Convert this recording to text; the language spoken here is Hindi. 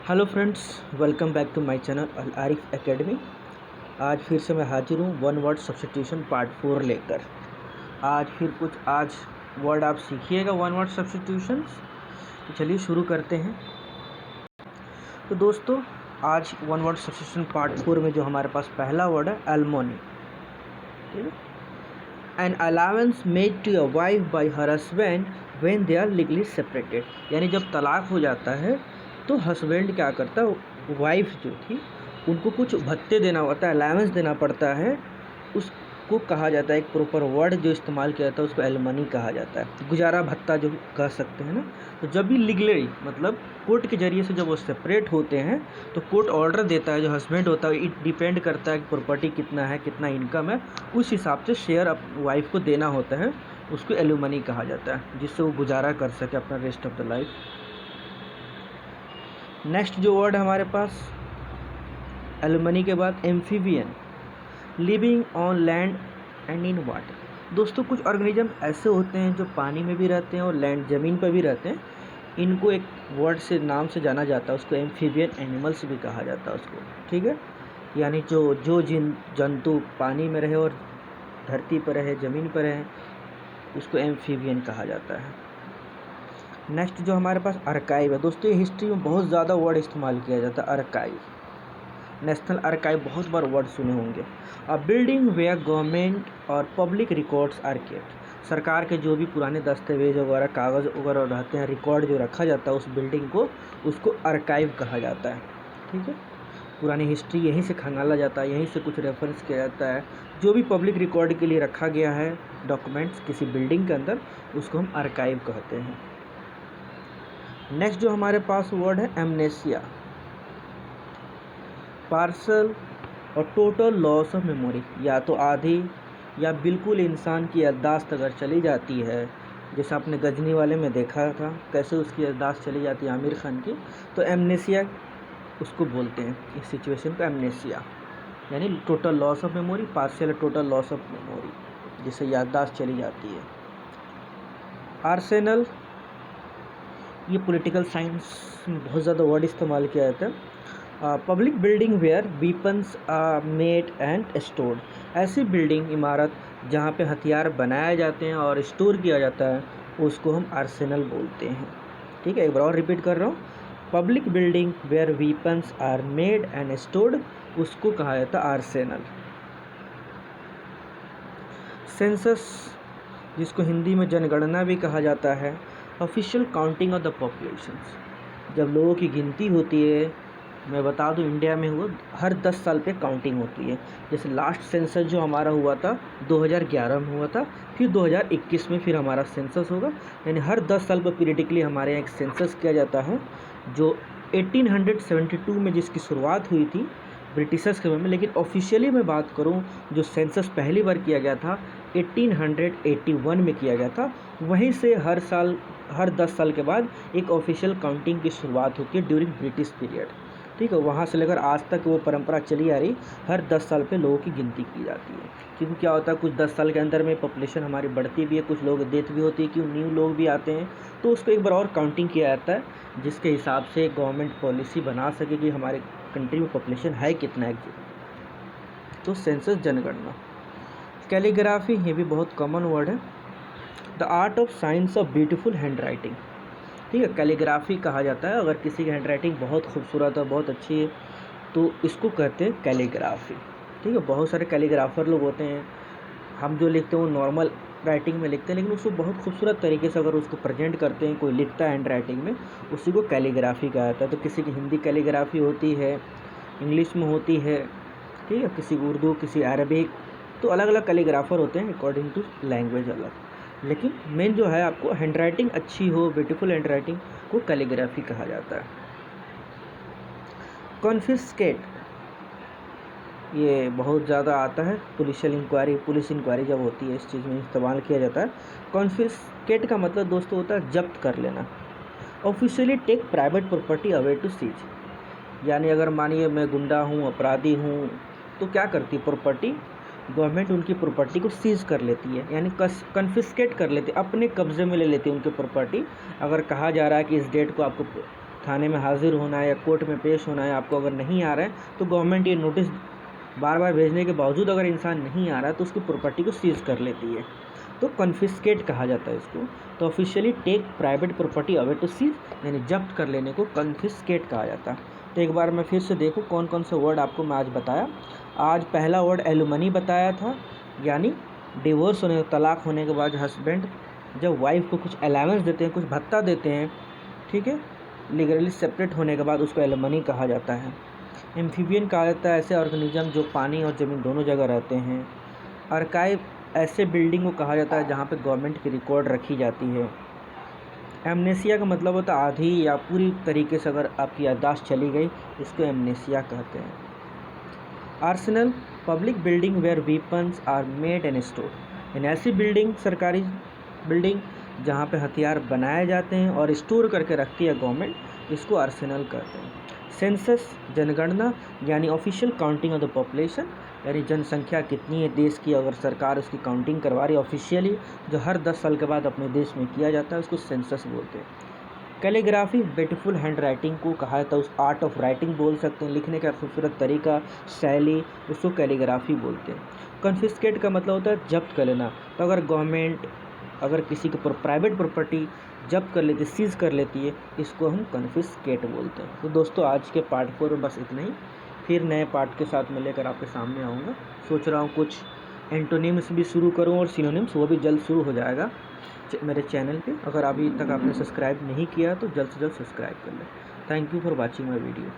Hello friends, welcome back to my channel Al Arif Academy. आज फिर से मैं हाजिर हूँ वन वर्ड सब्स्टिट्यूशन पार्ट 4 लेकर। आज वर्ड आप सीखिएगा वन वर्ड सब्स्टिट्यूशंस। तो चलिए शुरू करते हैं। तो दोस्तों, आज वन वर्ड सब्स्टिट्यूशन पार्ट 4 में जो हमारे पास पहला वर्ड है एलमोनी। ठीक है, an allowance made to a wife by her husband when they are legally separated. यानी जब तलाक हो जाता है तो हस्बैंड क्या करता है, वाइफ जो थी उनको कुछ भत्ते देना होता है, अलाउंस देना पड़ता है। उसको कहा जाता है, एक प्रॉपर वर्ड जो इस्तेमाल किया जाता है उसको एलमनी कहा जाता है, गुजारा भत्ता जो कह सकते हैं ना। तो जब भी लीगली मतलब कोर्ट के जरिए से जब वो सेपरेट होते हैं तो कोर्ट ऑर्डर देता है, जो हस्बैंड होता है इट डिपेंड करता है कि प्रॉपर्टी कितना है, कितना इनकम है, उस हिसाब से शेयर वाइफ को देना होता है। उसको एलुमनी कहा जाता है, जिससे वो गुजारा कर सके अपना rest of the life. Next जो वर्ड हमारे पास एलुमनी के बाद amphibian, living on land and in water. दोस्तों, कुछ ऑर्गेनिज्म ऐसे होते हैं जो पानी में भी रहते हैं और लैंड ज़मीन पर भी रहते हैं। इनको एक वर्ड से नाम से जाना जाता है, उसको एम्फीबियन एनिमल्स भी कहा जाता है उसको। ठीक है, यानी जो जंतु पानी में रहे और धरती पर रहे, ज़मीन पर रहे, उसको एम्फीबियन कहा जाता है। नेक्स्ट जो हमारे पास आर्काइव है। दोस्तों, ये हिस्ट्री में बहुत ज़्यादा वर्ड इस्तेमाल किया जाता है, आर्काइव। नेशनल आर्काइव बहुत बार वर्ड सुने होंगे। अ बिल्डिंग वेयर गवर्नमेंट और पब्लिक रिकॉर्ड्स आर केप्ट। सरकार के जो भी पुराने दस्तावेज वगैरह, कागज़ वगैरह रहते हैं, रिकॉर्ड जो रखा जाता है उस बिल्डिंग को, उसको आर्काइव कहा जाता है। ठीक है, पुरानी हिस्ट्री यहीं से खंगाला जाता है, यहीं से कुछ रेफरेंस किया जाता है। जो भी पब्लिक रिकॉर्ड के लिए रखा गया है डॉक्यूमेंट्स किसी बिल्डिंग के अंदर, उसको हम आर्काइव कहते हैं। नेक्स्ट जो हमारे पास वर्ड है एमनेसिया, पार्सल और टोटल लॉस ऑफ मेमोरी। या तो आधी या बिल्कुल इंसान की याददाश्त अगर चली जाती है, जैसे आपने गजनी वाले में देखा था कैसे उसकी याददाश्त चली जाती है आमिर खान की, तो एमनेसिया उसको बोलते हैं। इस सिचुएशन को एमनेसिया यानी total loss of memory, partial total loss of memory, जिससे याददाश्त चली जाती है। आर्सेनल, ये पॉलिटिकल साइंस में बहुत ज़्यादा वर्ड इस्तेमाल किया जाता है। Public building where weapons are made and stored. ऐसी बिल्डिंग, इमारत जहाँ पे हथियार बनाए जाते हैं और स्टोर किया जाता है, उसको हम आर्सेनल बोलते हैं। ठीक है, एक बार और रिपीट कर रहा हूँ। Public building where weapons are made and stored, उसको कहा जाता है आर्सेनल। सेंसस, जिसको हिंदी में जनगणना भी कहा जाता है, official counting of the population. जब लोगों की गिनती होती है, मैं बता दूं इंडिया में हुआ हर 10 साल पे काउंटिंग होती है। जैसे लास्ट सेंसस जो हमारा हुआ था 2011 में हुआ था, फिर 2021 में फिर हमारा सेंसस होगा। यानी हर 10 साल पर पीरियडिकली हमारे यहाँ एक सेंसस किया जाता है, जो 1872 में जिसकी शुरुआत हुई थी ब्रिटिशर्स के में। लेकिन ऑफिशियली मैं बात करूं, जो सेंसस पहली बार किया गया था 1881 में किया गया था। वहीं से हर साल, हर 10 साल के बाद एक ऑफिशियल काउंटिंग की शुरुआत होती है ड्यूरिंग ब्रिटिश पीरियड। ठीक है, वहाँ से लेकर आज तक वो परंपरा चली आ रही, हर 10 साल पे लोगों की गिनती की जाती है। क्योंकि क्या होता है, कुछ 10 साल के अंदर में पॉपुलेशन हमारी बढ़ती भी है, कुछ लोग डेथ भी होती है, क्यों न्यू लोग भी आते हैं, तो उसको एक बार और काउंटिंग किया जाता है, जिसके हिसाब से गवर्नमेंट पॉलिसी बना सके कि हमारे कंट्री में पॉपुलेशन है कितना एग्जैक्ट। तो सेंसस, जनगणना। कैलीग्राफी, ये भी बहुत कॉमन वर्ड है। The art of science of beautiful hand writing. ठीक है, कैलीग्राफी कहा जाता है अगर किसी की हैंड राइटिंग बहुत खूबसूरत है, बहुत अच्छी है, तो इसको कहते हैं कैलीग्राफी। ठीक है, बहुत सारे कैलीग्राफर लोग होते हैं। हम जो लिखते हैं वो नॉर्मल राइटिंग में लिखते हैं, लेकिन उसको बहुत खूबसूरत तरीके से अगर उसको प्रेजेंट करते हैं, कोई लिखता है हैंड राइटिंग में, उसी को कैलीग्राफी कहा जाता है। तो किसी की हिंदी कैलीग्राफी होती है, इंग्लिश में होती है, ठीक है, किसी उर्दू, किसी अरबिक, तो अलग अलग कैलीग्राफर होते हैं अकॉर्डिंग टू लैंग्वेज अलग। लेकिन मेन जो है, आपको हैंड राइटिंग अच्छी हो, ब्यूटीफुल हैंड राइटिंग को कैलीग्राफी कहा जाता है। कॉन्फिस्केट, ये बहुत ज़्यादा आता है, पुलिस इंक्वायरी जब होती है इस चीज़ में इस्तेमाल किया जाता है। कॉन्फिस्केट का मतलब दोस्तों होता है जब्त कर लेना। Officially take private property away to seize. यानी अगर मानिए मैं गुंडा हूँ, अपराधी हूँ, तो क्या करती प्रॉपर्टी, गवर्नमेंट उनकी प्रॉपर्टी को सीज कर लेती है, यानी कन्फिस्केट कर लेती है, अपने कब्जे में ले लेती है उनकी प्रॉपर्टी। अगर कहा जा रहा है कि इस डेट को आपको थाने में हाजिर होना है या कोर्ट में पेश होना है, आपको अगर नहीं आ रहा है तो गवर्नमेंट ये नोटिस बार बार भेजने के बावजूद अगर इंसान नहीं आ रहा तो उसकी प्रॉपर्टी को सीज कर लेती है, तो कन्फिस्केट कहा जाता है इसको। तो officially take private property away to seize, यानी जब्त कर लेने को कन्फिस्केट कहा जाता है। तो एक बार मैं फिर से देखूँ कौन कौन से वर्ड आपको मैं आज बताया। आज पहला वर्ड एलुमनी बताया था, यानी डिवोर्स होने, तलाक होने के बाद हस्बैंड जब वाइफ को कुछ अलाउंस देते हैं, कुछ भत्ता देते हैं, ठीक है, लीगली सेपरेट होने के बाद उसको एलुमनी कहा जाता है। एम्फीबियन कहा जाता है ऐसे ऑर्गेनिज्म जो पानी और ज़मीन दोनों जगह रहते हैं। आर्काइव ऐसे बिल्डिंग को कहा जाता है जहाँ पे गवर्नमेंट की रिकॉर्ड रखी जाती है। एमनेसिया का मतलब होता है आधी या पूरी तरीके से अगर आपकी याददाश्त चली गई, इसको एमनेसिया कहते हैं। Arsenal public building where weapons are made and store, यानी ऐसी बिल्डिंग, सरकारी बिल्डिंग जहाँ पे हथियार बनाए जाते हैं और स्टोर करके रखती है गवर्नमेंट, इसको आर्सेनल कहते हैं। सेंसस जनगणना, यानी official counting of the population, यानी जनसंख्या कितनी है देश की, अगर सरकार उसकी काउंटिंग करवा रही है ऑफिशियली, जो हर 10 साल के बाद अपने देश में किया जाता है, उसको सेंसस बोलते हैं। कैलीग्राफी ब्यूटीफुल हैंड राइटिंग को कहा जाता है, उस आर्ट ऑफ राइटिंग बोल सकते हैं, लिखने का खूबसूरत तरीका, शैली, उसको कैलीग्राफी बोलते हैं। कन्फिस्केट का मतलब होता है जब्त कर लेना। तो अगर गवर्नमेंट अगर किसी को प्राइवेट प्रॉपर्टी जब्त कर लेती, सीज कर लेती है, इसको हम कन्फिस्केट बोलते हैं। तो दोस्तों आज के पार्ट 4 में बस इतना ही, फिर नए पार्ट के साथ मैं लेकर आपके सामने आऊँगा। सोच रहा हूँ कुछ एंटोनिम्स भी शुरू करूँ और सिनोनिम्स, वो भी जल्द शुरू हो जाएगा मेरे चैनल पे। अगर अभी तक आपने सब्सक्राइब नहीं किया तो जल्द से जल्द सब्सक्राइब कर लें। Thank you for watching my video.